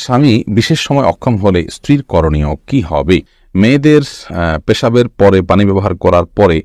স্বামী বিশেষ সময় অক্ষম হলে স্ত্রীর করণীয় কি হবে? মেয়েদের পেশাবের পরে পানি ব্যবহার করার পরে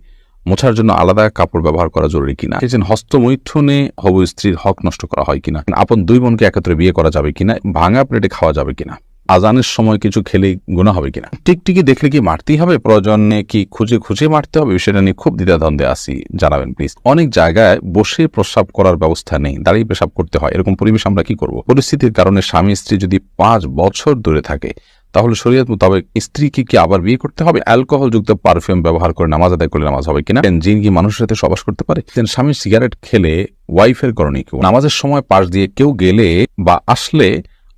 মোছার জন্য আলাদা কাপড় ব্যবহার করা জরুরি কিনা? হস্তমৈথুনে হবু স্ত্রীর হক নষ্ট করা হয় কিনা? আপন দুই বোনকে একত্রে বিয়ে করা যাবে কিনা? ভাঙা প্লেটে খাওয়া যাবে কিনা? আজানের সময় কিছু খেলে গুনাহ হবে কিনা? টিকটিকি দেখলে কি মারতেই হবে? প্রয়োজনে কি খুঁজে খুঁজে মারতে হবে? বিষয়টা নিয়ে খুব দ্বিধাদ্বন্দ্বে আছি, জানাবেন প্লিজ। অনেক জায়গায় বসে প্রস্রাব করার ব্যবস্থা নেই, দাঁড়িয়ে পেশাব করতে হয়। এরকম পরিবেশ আমরা কি করব? পরিস্থিতির কারণে স্বামী স্ত্রী যদি 5 বছর দূরে থাকে, তাহলে শরীয়ত মোতাবেক স্ত্রীকে কি আবার বিয়ে করতে হবে? অ্যালকোহল যুক্ত পারফিউম ব্যবহার করে নামাজ আদায় করলে নামাজ হবে কিনা? জিন কি মানুষের সাথে সবাস করতে পারে? স্বামী সিগারেট খেলে ওয়াইফের করণীয় কি? নামাজের সময় পাশ দিয়ে কেউ গেলে বা আসলে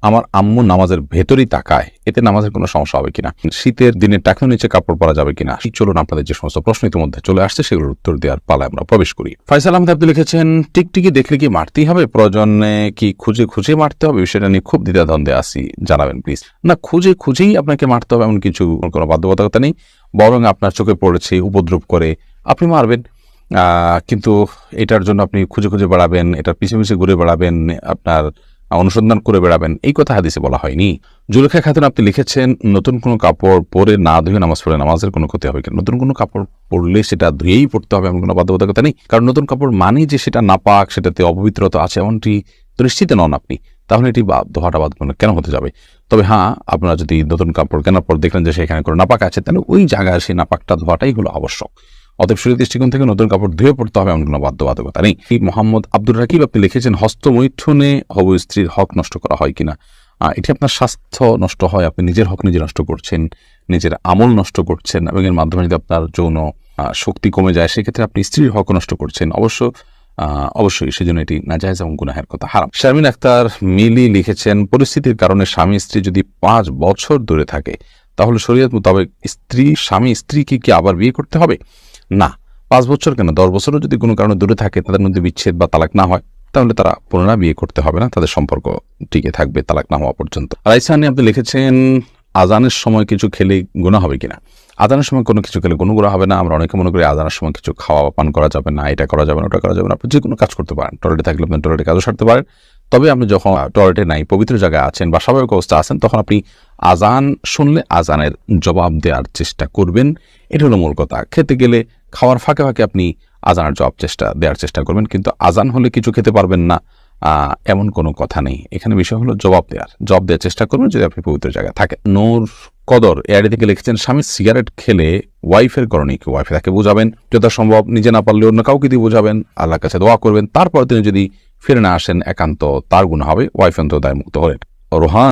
আমার আম্মু নামাজের ভেতরেই তাকায়, এতে নামাজের কোনো সমস্যা হবে কিনা? শীতের দিনে টাকনোর নিচে কাপড় পরা যাবে কিনা? চলুন আপনাদের যে সমস্ত প্রশ্ন ইতিমধ্যে চলে আসছে সেগুলোর উত্তর দেওয়ার পালায় আমরা প্রবেশ করি। ফয়সাল আহমেদ আপনি লিখেছেন, টিকটিকি দেখলে কি মারতেই হবে? প্রয়োজনে কি খুঁজে খুঁজে মারতে হবে? বিষয়টা নিয়ে খুব দ্বিধাদ্বন্দ্বে আছি, জানাবেন প্লিজ। না, খুঁজে খুঁজেই আপনাকে মারতে হবে এমন কিছু কোনো বাধ্যবাধকতা নেই, বরং আপনার চোখে পড়েছে, উপদ্রব করে আপনি মারবেন। কিন্তু এটার জন্য আপনি খুঁজে খুঁজে বেড়াবেন, এটার পিছিয়ে পিছিয়ে ঘুরে বেড়াবেন, আপনার অনুসন্ধান করে বেড়াবেন, এই কথা হাদিসে বলা হয়নি। জুলেখা খাতুন আপনি লিখেছেন, নতুন কোনো কাপড় পরে না ধুয়ে নামাজ পড়ে নামাজের কোনো ক্ষতি হবে কিনা? নতুন কোনো কাপড় পরলে সেটা ধুয়েই পড়তে হবে এমন কোনো বাধ্যবাধকতা নেই, কারণ নতুন কাপড় মানেই যে সেটা নাপাক, সেটাতে অপবিত্রতা আছে এমনটি নিশ্চিত নন আপনি, তাহলে এটি ধোয়াটা বাধ্যবাধকতা কেন হতে যাবে? তবে হ্যাঁ, আপনারা যদি নতুন কাপড় কেনার পর দেখলেন যে সেখানে কোনো নাপাক আছে, তাহলে ওই জায়গায় সেই নাপাকটা ধোয়াটাই হলো আবশ্যক। অতএব শরীর দৃষ্টিকোণ থেকে নতুন কাপড় ধুয়ে পড়তে হবে এমন কোনো বাধ্যবাধকতা নেই। মোহাম্মদ আব্দুর রাকিব আপনি লিখেছেন, হস্তমৈথুনে হবু স্ত্রীর হক নষ্ট করা হয় কিনা? এটি আপনার স্বাস্থ্য নষ্ট হয়, আপনি নিজের হক নিজে নষ্ট করছেন, নিজের আমল নষ্ট করছেন, এবং এর মাধ্যমে যদি আপনার যৌন শক্তি কমে যায়, সেক্ষেত্রে আপনি স্ত্রীর হক নষ্ট করছেন। অবশ্যই সেজন্য এটি নাজায়েজ এবং গুনাহের কথা, হারাম। শারমিন আক্তার মিলি লিখেছেন, পরিস্থিতির কারণে স্বামী স্ত্রী যদি 5 বছর দূরে থাকে, তাহলে শরীয়ত মোতাবেক স্বামী স্ত্রীকে কি আবার বিয়ে করতে হবে? না, 5 বছর কেন, 10 বছরও যদি কোনো কারণে দূরে থাকে, তাদের মধ্যে বিচ্ছেদ বা তালাক না হয়, তাহলে তারা পুনরায় বিয়ে করতে হবে না, তাদের সম্পর্ক টিকে থাকবে তালাক না হওয়া পর্যন্ত। রাইসানি আপনি লিখেছেন, আজানের সময় কিছু খেলে গুনাহ হবে কিনা? আজানের সময় কোনো কিছু খেলে কোনো গুনাহ হবে না। আমরা অনেকে মনে করি আজানের সময় কিছু খাওয়া পান করা যাবে না, এটা করা যাবে না, ওটা করা যাবে না। আপনি যে কোনো কাজ করতে পারেন, টয়লেটে থাকলে আপনি টয়লেটে কাজও সারতে পারেন। তবে আপনি যখন টয়লেটে নাই, পবিত্র জায়গায় আছেন বা স্বাভাবিক অবস্থা আছেন, তখন আপনি আজান শুনলে আজানের জবাব দেওয়ার চেষ্টা করবেন। এটা হলো মূল কথা। খেতে গেলে খাওয়ার ফাঁকে ফাঁকে আপনি আজানের দেওয়ার চেষ্টা করবেন, কিন্তু আজান হলে কিছু খেতে পারবেন না এমন কোনো কথা নেই। এখানে বিষয় হলো জবাব দেওয়ার চেষ্টা করবেন যদি আপনি পবিত্র জায়গায় থাকেন। নূর কদর এআইডি থেকে লিখেছেন, স্বামী সিগারেট খেলে ওয়াইফের করণীয় কি? ওয়াইফে তাকে বোঝাবেন, যথাসম্ভব নিজে না পারলে অন্য কাউকে দিয়ে বোঝাবেন, আল্লাহর কাছে দোয়া করবেন, তারপর তিনি যদি ফিরে না আসেন, একান্ত তার গুনাহ হবে, ওয়াইফ অন্তত দায় মুক্ত হলেন। রোহান